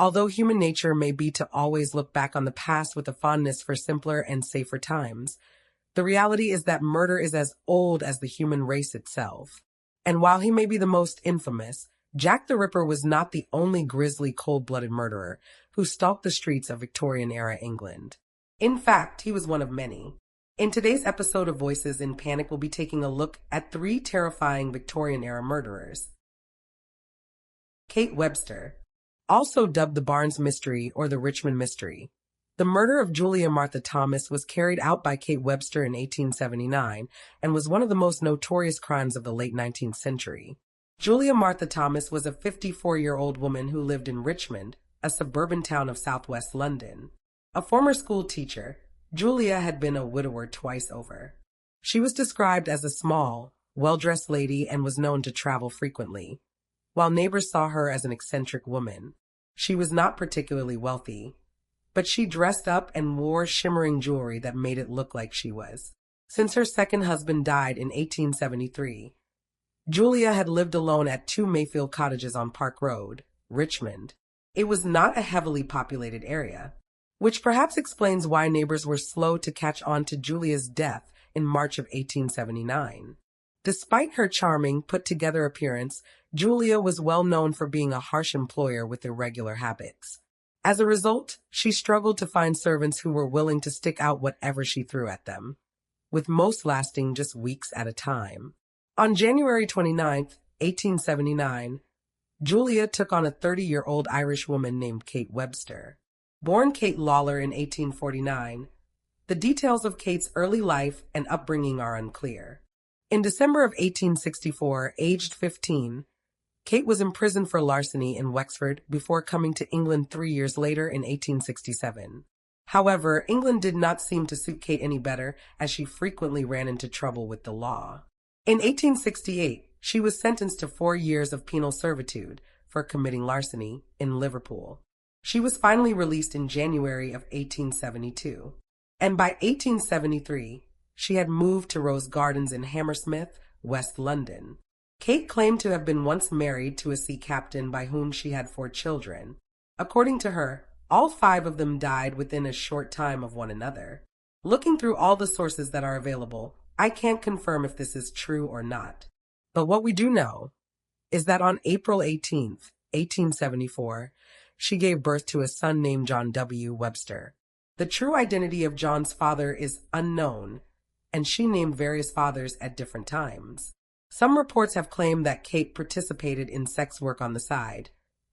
Although human nature may be to always look back on the past with a fondness for simpler and safer times, the reality is that murder is as old as the human race itself. And while he may be the most infamous, Jack the Ripper was not the only grisly, cold-blooded murderer who stalked the streets of Victorian-era England. In fact, he was one of many. In today's episode of Voices in Panic, we'll be taking a look at 3 terrifying Victorian-era murderers. Kate Webster, also dubbed the Barnes Mystery or the Richmond Mystery. The murder of Julia Martha Thomas was carried out by Kate Webster in 1879 and was one of the most notorious crimes of the late 19th century. Julia Martha Thomas was a 54-year-old woman who lived in Richmond, a suburban town of southwest London. A former school teacher, Julia had been a widower twice over. She was described as a small, well-dressed lady and was known to travel frequently. While neighbors saw her as an eccentric woman, she was not particularly wealthy, but she dressed up and wore shimmering jewelry that made it look like she was. Since her second husband died in 1873, Julia had lived alone at 2 Mayfield cottages on Park Road, Richmond. It was not a heavily populated area, which perhaps explains why neighbors were slow to catch on to Julia's death in March of 1879. Despite her charming, put-together appearance, Julia was well known for being a harsh employer with irregular habits. As a result, she struggled to find servants who were willing to stick out whatever she threw at them, with most lasting just weeks at a time. On January 29, 1879, Julia took on a 30-year-old Irish woman named Kate Webster. Born Kate Lawler in 1849, the details of Kate's early life and upbringing are unclear. In December of 1864, aged 15, Kate was imprisoned for larceny in Wexford before coming to England 3 years later in 1867. However, England did not seem to suit Kate any better, as she frequently ran into trouble with the law. In 1868, she was sentenced to 4 years of penal servitude for committing larceny in Liverpool. She was finally released in January of 1872, and by 1873, she had moved to Rose Gardens in Hammersmith, West London. Kate claimed to have been once married to a sea captain by whom she had 4 children. According to her, all 5 of them died within a short time of one another. Looking through all the sources that are available, I can't confirm if this is true or not. But what we do know is that on April 18, 1874, she gave birth to a son named John W. Webster. The true identity of John's father is unknown, and she named various fathers at different times. Some reports have claimed that Kate participated in sex work on the side,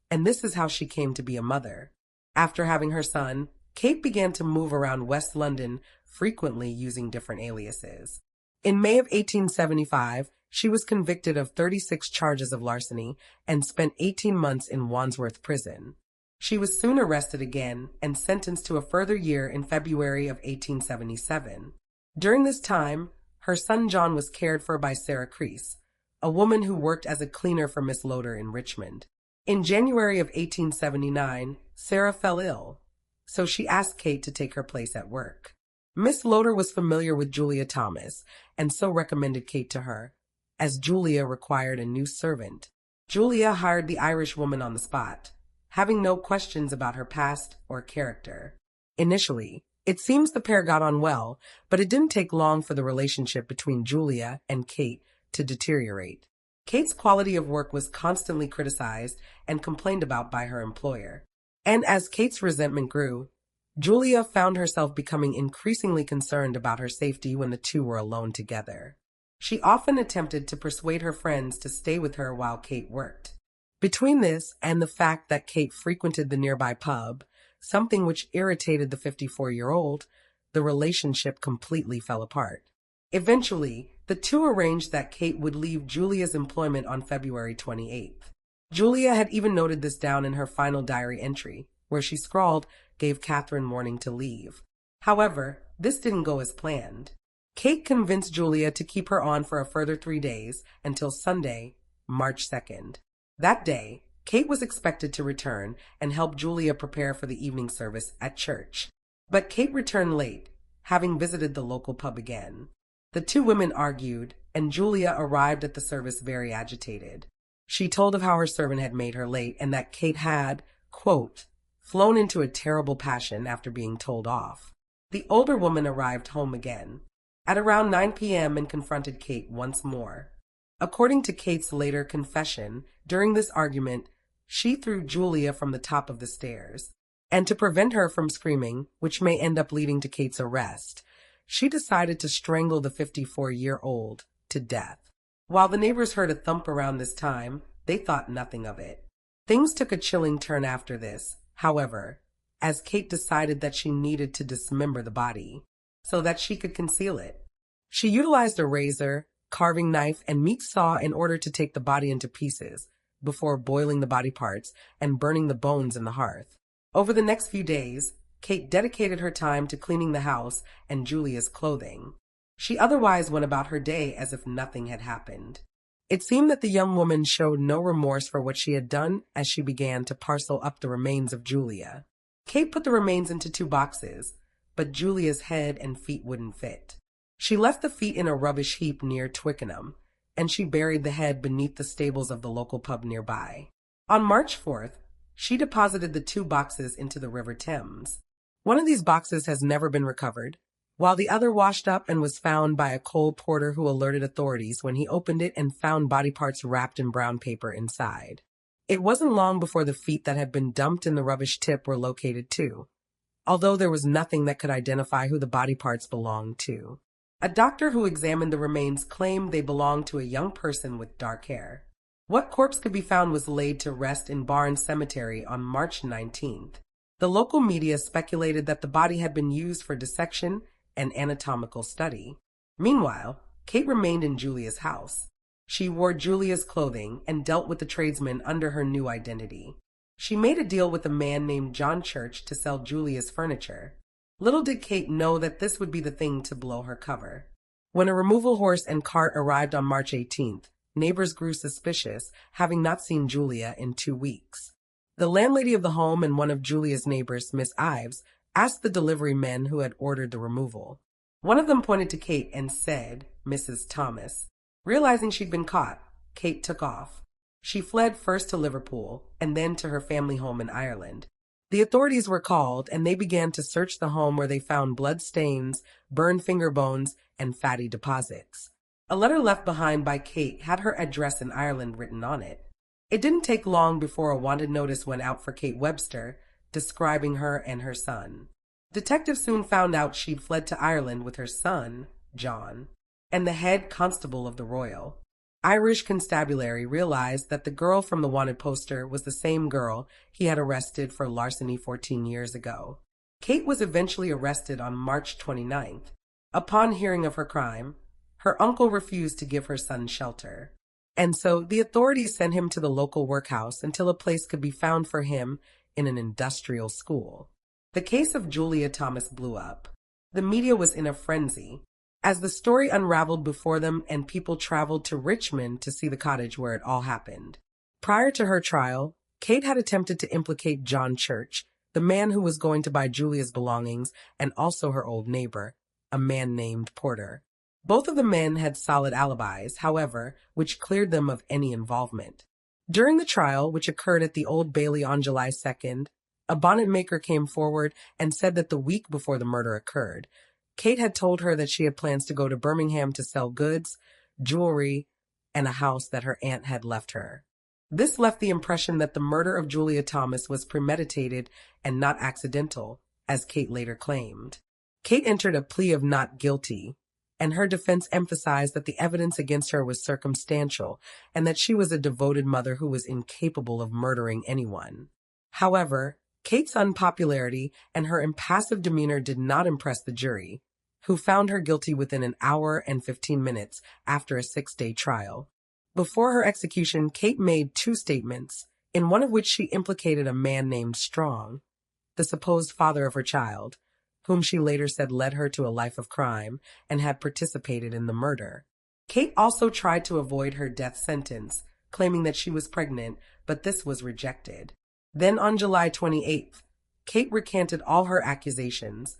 and this is how she came to be a mother. After having her son, Kate began to move around West London, frequently using different aliases. In May of 1875, she was convicted of 36 charges of larceny and spent 18 months in Wandsworth Prison. She was soon arrested again and sentenced to a further year in February of 1877. During this time, her son John was cared for by Sarah Creese, a woman who worked as a cleaner for Miss Loder in Richmond. In January of 1879, Sarah fell ill, so she asked Kate to take her place at work. Miss Loder was familiar with Julia Thomas, and so recommended Kate to her, as Julia required a new servant. Julia hired the Irish woman on the spot, having no questions about her past or character. Initially, it seems the pair got on well, but it didn't take long for the relationship between Julia and Kate to deteriorate. Kate's quality of work was constantly criticized and complained about by her employer. And as Kate's resentment grew, Julia found herself becoming increasingly concerned about her safety when the two were alone together. She often attempted to persuade her friends to stay with her while Kate worked. Between this and the fact that Kate frequented the nearby pub, something which irritated the 54-year-old, the relationship completely fell apart. Eventually, the two arranged that Kate would leave Julia's employment on February 28th. Julia had even noted this down in her final diary entry, where she scrawled, "Gave Catherine warning to leave." However, this didn't go as planned. Kate convinced Julia to keep her on for a further 3 days until Sunday, March 2nd. That day, Kate was expected to return and help Julia prepare for the evening service at church. But Kate returned late, having visited the local pub again. The two women argued, and Julia arrived at the service very agitated. She told of how her servant had made her late and that Kate had, quote, flown into a terrible passion after being told off. The older woman arrived home again at around 9 p.m. and confronted Kate once more. According to Kate's later confession, during this argument, she threw Julia from the top of the stairs. And to prevent her from screaming, which may end up leading to Kate's arrest, she decided to strangle the 54-year-old to death. While the neighbors heard a thump around this time, they thought nothing of it. Things took a chilling turn after this, however, as Kate decided that she needed to dismember the body so that she could conceal it. She utilized a razor, carving knife, and meat saw in order to take the body into pieces before boiling the body parts and burning the bones in the hearth. Over the next few days, Kate dedicated her time to cleaning the house and Julia's clothing. She otherwise went about her day as if nothing had happened. It seemed that the young woman showed no remorse for what she had done as she began to parcel up the remains of Julia. Kate put the remains into 2 boxes, but Julia's head and feet wouldn't fit. She left the feet in a rubbish heap near Twickenham, and she buried the head beneath the stables of the local pub nearby. On March 4th, she deposited the 2 boxes into the River Thames. One of these boxes has never been recovered, while the other washed up and was found by a coal porter who alerted authorities when he opened it and found body parts wrapped in brown paper inside. It wasn't long before the feet that had been dumped in the rubbish tip were located too, although there was nothing that could identify who the body parts belonged to. A doctor who examined the remains claimed they belonged to a young person with dark hair. What corpse could be found was laid to rest in Barnes Cemetery on March 19th. The local media speculated that the body had been used for dissection and anatomical study. Meanwhile, Kate remained in Julia's house. She wore Julia's clothing and dealt with the tradesmen under her new identity. She made a deal with a man named John Church to sell Julia's furniture. Little did Kate know that this would be the thing to blow her cover. When a removal horse and cart arrived on March 18th, neighbors grew suspicious, having not seen Julia in 2 weeks. The landlady of the home and one of Julia's neighbors, Miss Ives, asked the delivery men who had ordered the removal. One of them pointed to Kate and said, "Mrs. Thomas." Realizing she'd been caught, Kate took off. She fled first to Liverpool and then to her family home in Ireland. The authorities were called and they began to search the home where they found blood stains, burned finger bones, and fatty deposits. A letter left behind by Kate had her address in Ireland written on it. It didn't take long before a wanted notice went out for Kate Webster, describing her and her son. Detectives soon found out she'd fled to Ireland with her son, John, and the head constable of the Royal. Irish constabulary realized that the girl from the wanted poster was the same girl he had arrested for larceny 14 years ago. Kate was eventually arrested on March 29th. Upon hearing of her crime, her uncle refused to give her son shelter. And so the authorities sent him to the local workhouse until a place could be found for him in an industrial school. The case of Julia Thomas blew up. The media was in a frenzy as the story unraveled before them and people traveled to Richmond to see the cottage where it all happened. Prior to her trial, Kate had attempted to implicate John Church, the man who was going to buy Julia's belongings, and also her old neighbor, a man named Porter. Both of the men had solid alibis, however, which cleared them of any involvement. During the trial, which occurred at the Old Bailey on July 2nd, a bonnet maker came forward and said that the week before the murder occurred, Kate had told her that she had plans to go to Birmingham to sell goods, jewelry, and a house that her aunt had left her. This left the impression that the murder of Julia Thomas was premeditated and not accidental, as Kate later claimed. Kate entered a plea of not guilty, and her defense emphasized that the evidence against her was circumstantial and that she was a devoted mother who was incapable of murdering anyone. However, Kate's unpopularity and her impassive demeanor did not impress the jury, who found her guilty within an hour and 15 minutes after a 6-day trial. Before her execution, Kate made 2 statements, in one of which she implicated a man named Strong, the supposed father of her child, whom she later said led her to a life of crime and had participated in the murder. Kate also tried to avoid her death sentence, claiming that she was pregnant, but this was rejected. Then on July 28th, Kate recanted all her accusations,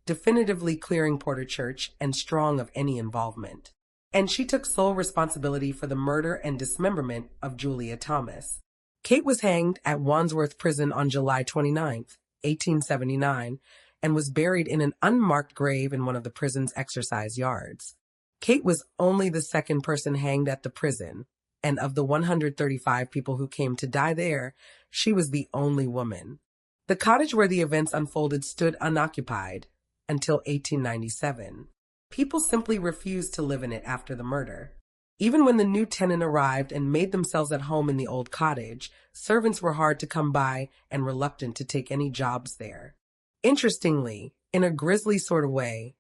definitively clearing Porter Church and Strong of any involvement. And she took sole responsibility for the murder and dismemberment of Julia Thomas. Kate was hanged at Wandsworth Prison on July 29th, 1879, and was buried in an unmarked grave in one of the prison's exercise yards. Kate was only the second person hanged at the prison, and of the 135 people who came to die there, she was the only woman. The cottage where the events unfolded stood unoccupied until 1897. People simply refused to live in it after the murder. Even when the new tenant arrived and made themselves at home in the old cottage, servants were hard to come by and reluctant to take any jobs there. Interestingly, in a grisly sort of way,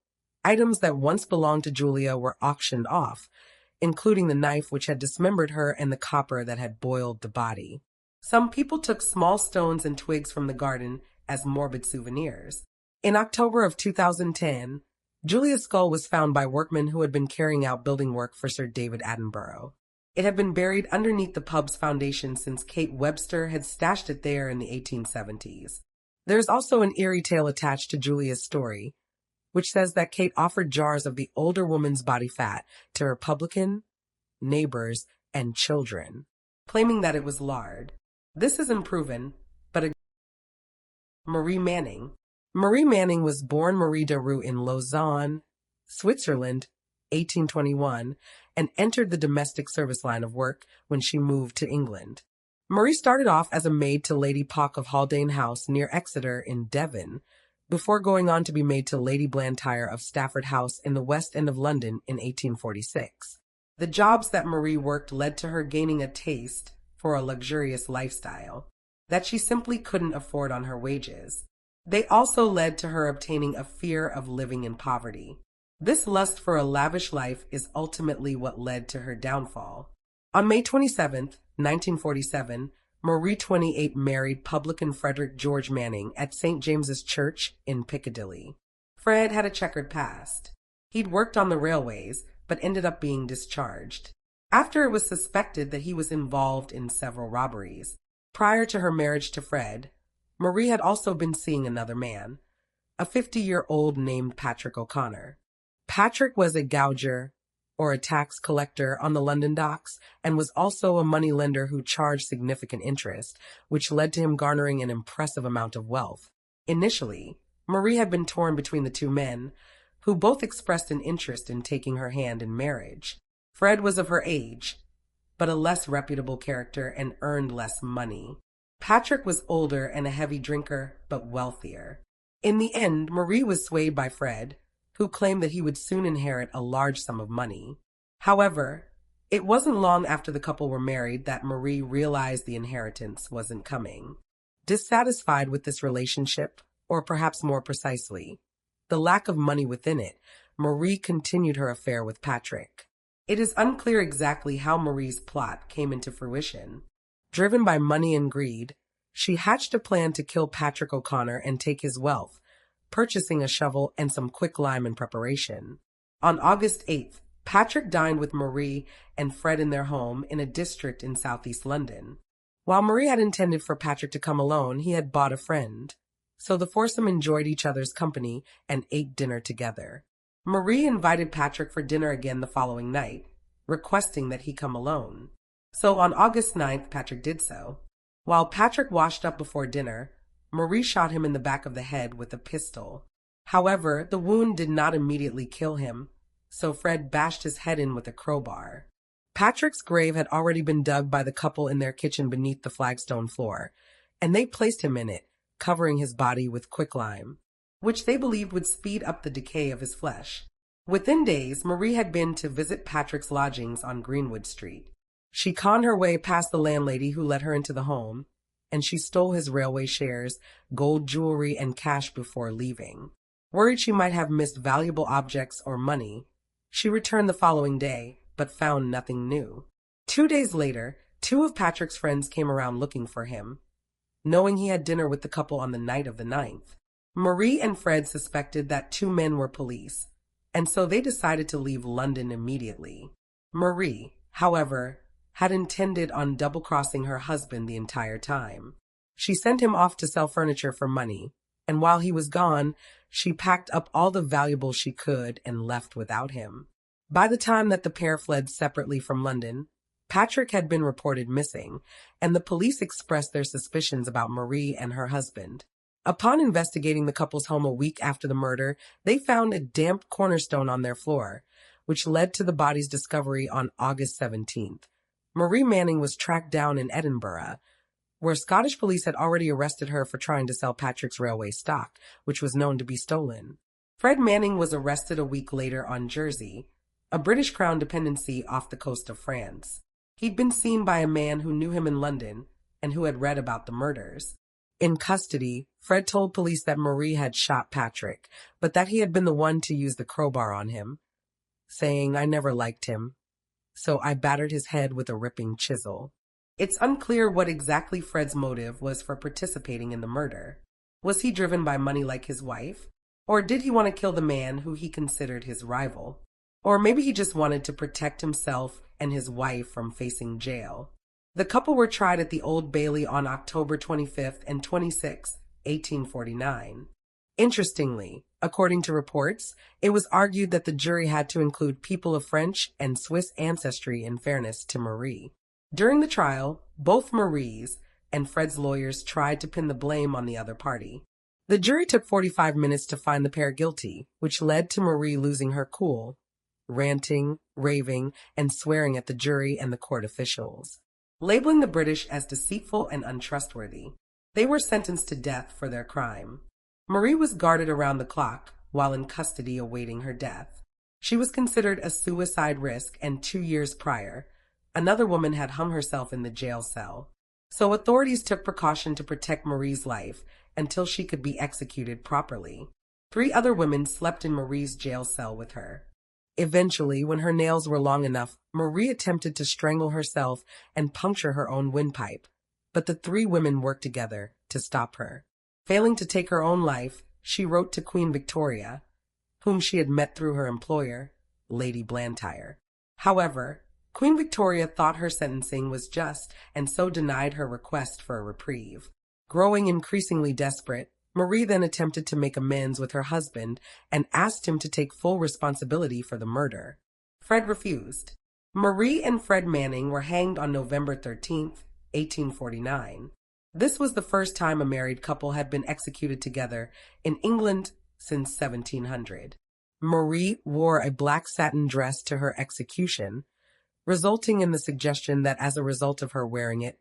items that once belonged to Julia were auctioned off, including the knife which had dismembered her and the copper that had boiled the body. Some people took small stones and twigs from the garden as morbid souvenirs. In October of 2010, Julia's skull was found by workmen who had been carrying out building work for Sir David Attenborough. It had been buried underneath the pub's foundation since Kate Webster had stashed it there in the 1870s. There's also an eerie tale attached to Julia's story, which says that Kate offered jars of the older woman's body fat to her publican, neighbors, and children, claiming that it was lard. This isn't proven, but Marie Manning. Marie Manning was born Marie de Roux in Lausanne, Switzerland, 1821, and entered the domestic service line of work when she moved to England. Marie started off as a maid to Lady Pock of Haldane House near Exeter in Devon, before going on to be maid to Lady Blantyre of Stafford House in the West End of London in 1846. The jobs that Marie worked led to her gaining a taste for a luxurious lifestyle that she simply couldn't afford on her wages. They also led to her obtaining a fear of living in poverty. This lust for a lavish life is ultimately what led to her downfall. On May 27, 1947, Marie 28 married publican Frederick George Manning at St. James's Church in Piccadilly. Fred had a checkered past. He'd worked on the railways, but ended up being discharged after it was suspected that he was involved in several robberies. Prior to her marriage to Fred, Marie had also been seeing another man, a 50-year-old named Patrick O'Connor. Patrick was a gauger, or a tax collector on the London docks, and was also a moneylender who charged significant interest, which led to him garnering an impressive amount of wealth. Initially, Marie had been torn between the two men, who both expressed an interest in taking her hand in marriage. Fred was of her age, but a less reputable character and earned less money. Patrick was older and a heavy drinker, but wealthier. In the end, Marie was swayed by Fred, who claimed that he would soon inherit a large sum of money. However, it wasn't long after the couple were married that Marie realized the inheritance wasn't coming. Dissatisfied with this relationship, or perhaps more precisely, the lack of money within it, Marie continued her affair with Patrick. It is unclear exactly how Marie's plot came into fruition. Driven by money and greed, she hatched a plan to kill Patrick O'Connor and take his wealth, purchasing a shovel and some quicklime in preparation. On August 8th, Patrick dined with Marie and Fred in their home in a district in southeast London. While Marie had intended for Patrick to come alone, he had bought a friend. So the foursome enjoyed each other's company and ate dinner together. Marie invited Patrick for dinner again the following night, requesting that he come alone. So on August 9th, Patrick did so. While Patrick washed up before dinner, Marie shot him in the back of the head with a pistol. However, the wound did not immediately kill him, so Fred bashed his head in with a crowbar. Patrick's grave had already been dug by the couple in their kitchen beneath the flagstone floor, and they placed him in it, covering his body with quicklime, which they believed would speed up the decay of his flesh. Within days, Marie had been to visit Patrick's lodgings on Greenwood Street. She conned her way past the landlady who let her into the home, and she stole his railway shares, gold jewelry, and cash before leaving. Worried she might have missed valuable objects or money, she returned the following day, but found nothing new. 2 days later, 2 of Patrick's friends came around looking for him, knowing he had dinner with the couple on the night of the 9th. Marie and Fred suspected that 2 men were police, and so they decided to leave London immediately. Marie, however, had intended on double-crossing her husband the entire time. She sent him off to sell furniture for money, and while he was gone, she packed up all the valuables she could and left without him. By the time that the pair fled separately from London, Patrick had been reported missing, and the police expressed their suspicions about Marie and her husband. Upon investigating the couple's home a week after the murder, they found a damp cornerstone on their floor, which led to the body's discovery on August 17th. Marie Manning was tracked down in Edinburgh, where Scottish police had already arrested her for trying to sell Patrick's railway stock, which was known to be stolen. Fred Manning was arrested a week later on Jersey, a British Crown dependency off the coast of France. He'd been seen by a man who knew him in London and who had read about the murders. In custody, Fred told police that Marie had shot Patrick, but that he had been the one to use the crowbar on him, saying, "I never liked him, so I battered his head with a ripping chisel." It's unclear what exactly Fred's motive was for participating in the murder. Was he driven by money like his wife? Or did he want to kill the man who he considered his rival? Or maybe he just wanted to protect himself and his wife from facing jail. The couple were tried at the Old Bailey on October 25th and 26th, 1849. Interestingly, according to reports, it was argued that the jury had to include people of French and Swiss ancestry in fairness to Marie. During the trial, both Marie's and Fred's lawyers tried to pin the blame on the other party. The jury took 45 minutes to find the pair guilty, which led to Marie losing her cool, ranting, raving, and swearing at the jury and the court officials, labeling the British as deceitful and untrustworthy. They were sentenced to death for their crime. Marie was guarded around the clock while in custody awaiting her death. She was considered a suicide risk, and 2 years prior, another woman had hung herself in the jail cell. So authorities took precaution to protect Marie's life until she could be executed properly. 3 other women slept in Marie's jail cell with her. Eventually, when her nails were long enough, Marie attempted to strangle herself and puncture her own windpipe, but the 3 women worked together to stop her. Failing to take her own life, she wrote to Queen Victoria, whom she had met through her employer, Lady Blantyre. However, Queen Victoria thought her sentencing was just and so denied her request for a reprieve. Growing increasingly desperate, Marie then attempted to make amends with her husband and asked him to take full responsibility for the murder. Fred refused. Marie and Fred Manning were hanged on November 13th, 1849. This was the first time a married couple had been executed together in England since 1700. Marie wore a black satin dress to her execution, resulting in the suggestion that as a result of her wearing it,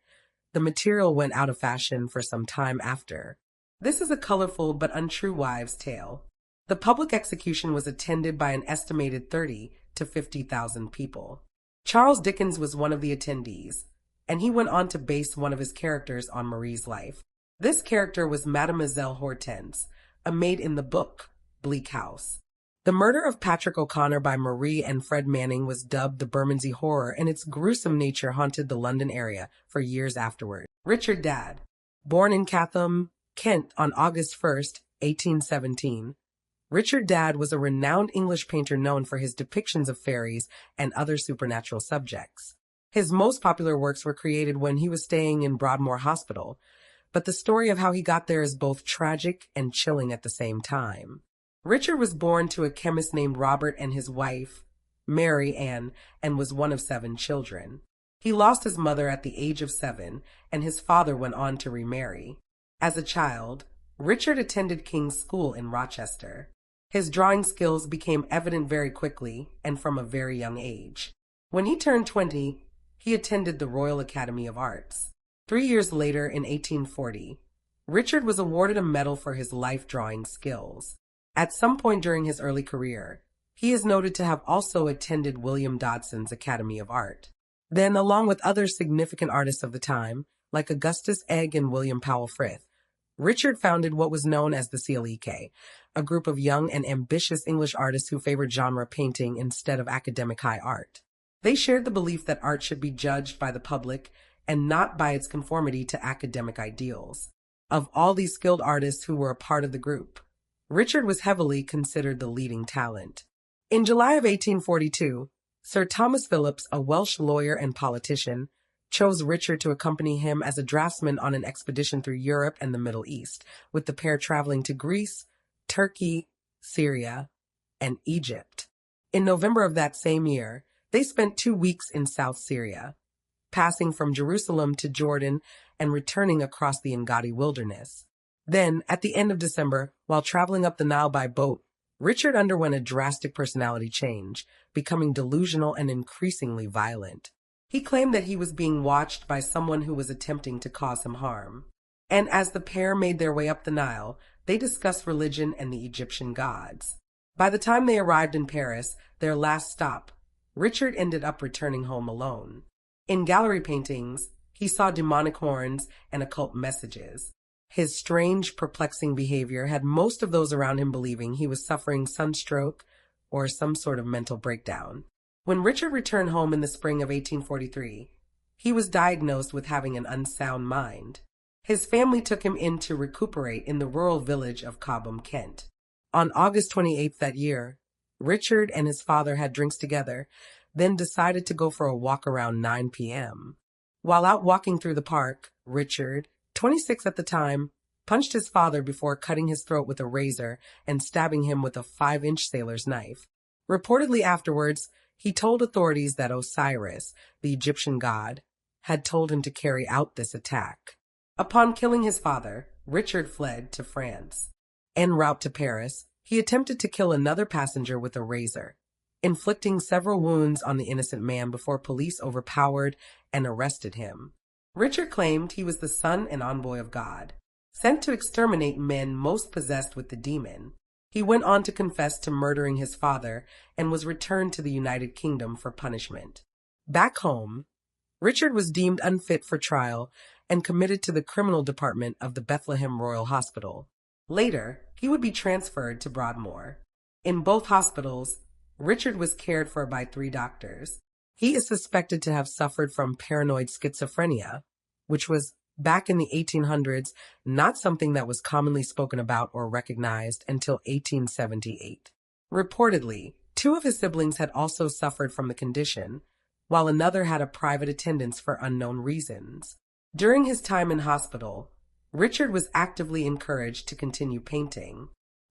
the material went out of fashion for some time after. This is a colorful but untrue wives' tale. The public execution was attended by an estimated 30 to 50,000 people. Charles Dickens was one of the attendees, and he went on to base one of his characters on Marie's life. This character was Mademoiselle Hortense, a maid in the book Bleak House. The murder of Patrick O'Connor by Marie and Fred Manning was dubbed the Bermondsey Horror, and its gruesome nature haunted the London area for years afterward. Richard Dadd, born in Chatham, Kent on August 1st, 1817. Richard Dadd was a renowned English painter known for his depictions of fairies and other supernatural subjects. His most popular works were created when he was staying in Broadmoor Hospital, but the story of how he got there is both tragic and chilling at the same time. Richard was born to a chemist named Robert and his wife, Mary Ann, and was one of 7 children. He lost his mother at the age of 7, and his father went on to remarry. As a child, Richard attended King's School in Rochester. His drawing skills became evident very quickly and from a very young age. When he turned 20, he attended the Royal Academy of Arts. 3 years later, in 1840, Richard was awarded a medal for his life drawing skills. At some point during his early career, he is noted to have also attended William Dodson's Academy of Art. Then, along with other significant artists of the time, like Augustus Egg and William Powell Frith, Richard founded what was known as the CLEK, a group of young and ambitious English artists who favored genre painting instead of academic high art. They shared the belief that art should be judged by the public and not by its conformity to academic ideals. Of all these skilled artists who were a part of the group, Richard was heavily considered the leading talent. In July of 1842, Sir Thomas Phillips, a Welsh lawyer and politician, chose Richard to accompany him as a draftsman on an expedition through Europe and the Middle East, with the pair traveling to Greece, Turkey, Syria, and Egypt. In November of that same year, they spent 2 weeks in South Syria. passing from Jerusalem to Jordan and returning across the Engadi wilderness. Then, at the end of December, while traveling up the Nile by boat, Richard underwent a drastic personality change, becoming delusional and increasingly violent. He claimed that he was being watched by someone who was attempting to cause him harm. And as the pair made their way up the Nile, they discussed religion and the Egyptian gods. By the time they arrived in Paris, their last stop, Richard ended up returning home alone. In gallery paintings, he saw demonic horns and occult messages. His strange, perplexing behavior had most of those around him believing he was suffering sunstroke or some sort of mental breakdown. When Richard returned home in the spring of 1843, he was diagnosed with having an unsound mind. His family took him in to recuperate in the rural village of Cobham, Kent. On August 28th that year, Richard and his father had drinks together, then decided to go for a walk around 9 p.m. While out walking through the park, Richard, 26 at the time, punched his father before cutting his throat with a razor and stabbing him with a 5-inch sailor's knife. Reportedly afterwards, he told authorities that Osiris, the Egyptian god, had told him to carry out this attack. Upon killing his father, Richard fled to France. En route to Paris, he attempted to kill another passenger with a razor, inflicting several wounds on the innocent man before police overpowered and arrested him. Richard claimed he was the son and envoy of God, sent to exterminate men most possessed with the demon. He went on to confess to murdering his father and was returned to the United Kingdom for punishment. Back home, Richard was deemed unfit for trial and committed to the criminal department of the Bethlehem Royal Hospital. Later, he would be transferred to Broadmoor. In both hospitals, Richard was cared for by 3 doctors. He is suspected to have suffered from paranoid schizophrenia, which was, back in the 1800s, not something that was commonly spoken about or recognized until 1878. Reportedly, 2 of his siblings had also suffered from the condition, while another had a private attendance for unknown reasons. During his time in hospital, Richard was actively encouraged to continue painting.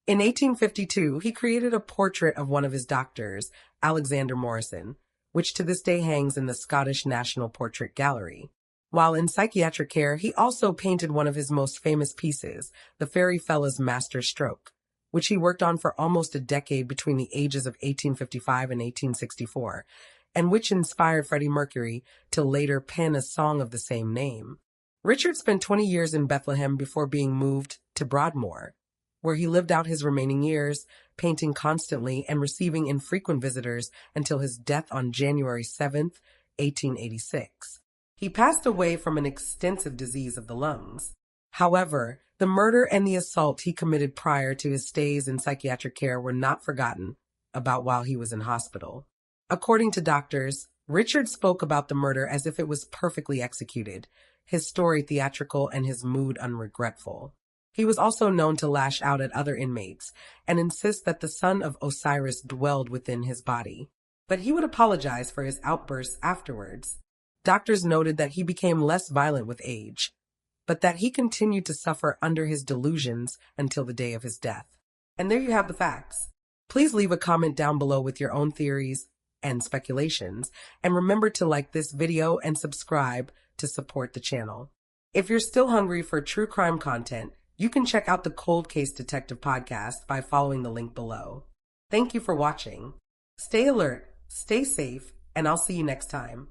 In 1852, he created a portrait of one of his doctors, Alexander Morrison, which to this day hangs in the Scottish National Portrait Gallery. While in psychiatric care, he also painted one of his most famous pieces, the Fairy Fella's Master Stroke, which he worked on for almost a decade between the ages of 1855 and 1864, and which inspired Freddie Mercury to later pen a song of the same name. Richard spent 20 years in Bethlehem before being moved to Broadmoor, where he lived out his remaining years, painting constantly and receiving infrequent visitors until his death on January 7th, 1886. He passed away from an extensive disease of the lungs. However, the murder and the assault he committed prior to his stays in psychiatric care were not forgotten about while he was in hospital. According to doctors, Richard spoke about the murder as if it was perfectly executed, his story theatrical and his mood unregretful. He was also known to lash out at other inmates and insist that the son of Osiris dwelled within his body. But he would apologize for his outbursts afterwards. Doctors noted that he became less violent with age, but that he continued to suffer under his delusions until the day of his death. And there you have the facts. Please leave a comment down below with your own theories and speculations, and remember to like this video and subscribe to support the channel. If you're still hungry for true crime content, you can check out the Cold Case Detective podcast by following the link below. Thank you for watching. Stay alert, stay safe, and I'll see you next time.